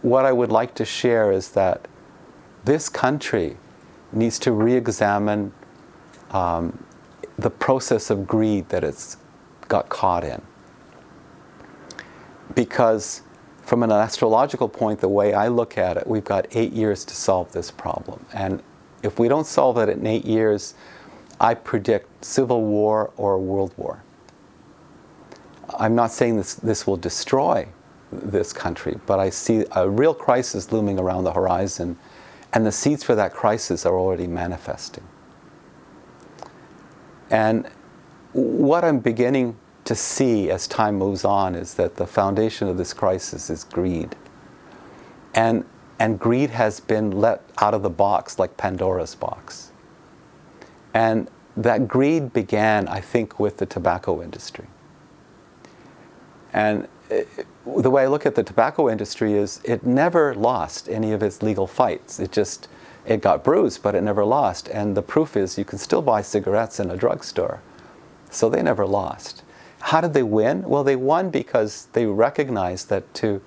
what I would like to share is that this country needs to re-examine the process of greed that it's got caught in. Because from an astrological point, the way I look at it, we've got 8 years to solve this problem. And if we don't solve it in 8 years, I predict civil war or world war. I'm not saying this will destroy this country, but I see a real crisis looming around the horizon, and the seeds for that crisis are already manifesting. And what I'm beginning to see as time moves on is that the foundation of this crisis is greed. And greed has been let out of the box like Pandora's box. And that greed began, I think, with the tobacco industry. And the way I look at the tobacco industry is it never lost any of its legal fights. It got bruised, but it never lost. And the proof is you can still buy cigarettes in a drugstore. So they never lost. How did they win? Well, they won because they recognized that to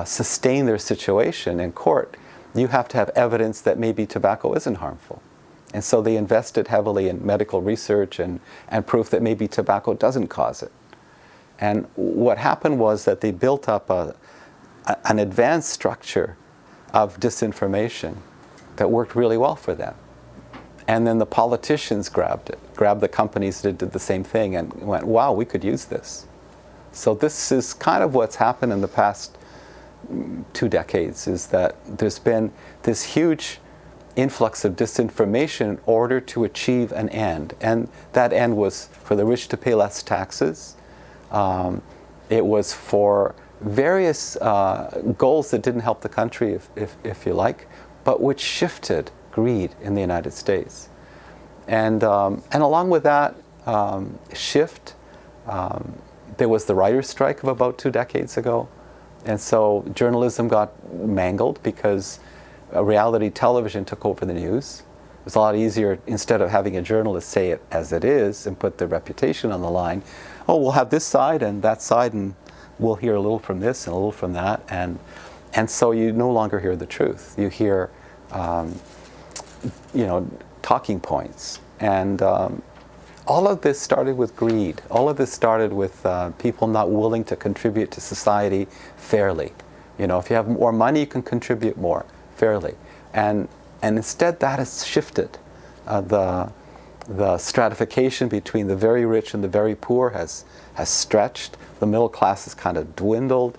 sustain their situation in court, you have to have evidence that maybe tobacco isn't harmful. And so they invested heavily in medical research and proof that maybe tobacco doesn't cause it. And what happened was that they built up an advanced structure of disinformation that worked really well for them. And then the politicians grabbed the companies that did the same thing and went, wow, we could use this. So this is kind of what's happened in the past 2 decades, is that there's been this huge influx of disinformation in order to achieve an end. And that end was for the rich to pay less taxes. It was for various goals that didn't help the country, if you like, but which shifted greed in the United States. And along with that shift, there was the writer's strike of about 2 decades ago. And so journalism got mangled because reality television took over the news. It was a lot easier, instead of having a journalist say it as it is and put their reputation on the line, oh, we'll have this side and that side, and we'll hear a little from this and a little from that. And so you no longer hear the truth. You hear talking points. And all of this started with greed. All of this started with people not willing to contribute to society fairly. If you have more money, you can contribute more fairly. And instead that has shifted. The stratification between the very rich and the very poor has stretched. The middle class has kind of dwindled.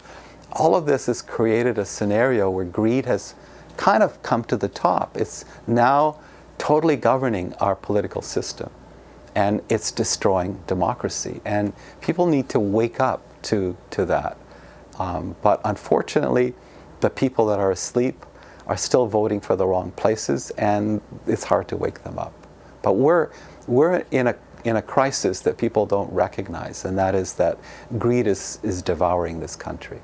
All of this has created a scenario where greed has kind of come to the top. It's now totally governing our political system, and it's destroying democracy. And people need to wake up to that. But unfortunately, the people that are asleep are still voting for the wrong places, and it's hard to wake them up. But we're in a crisis that people don't recognize, and that is that greed is devouring this country.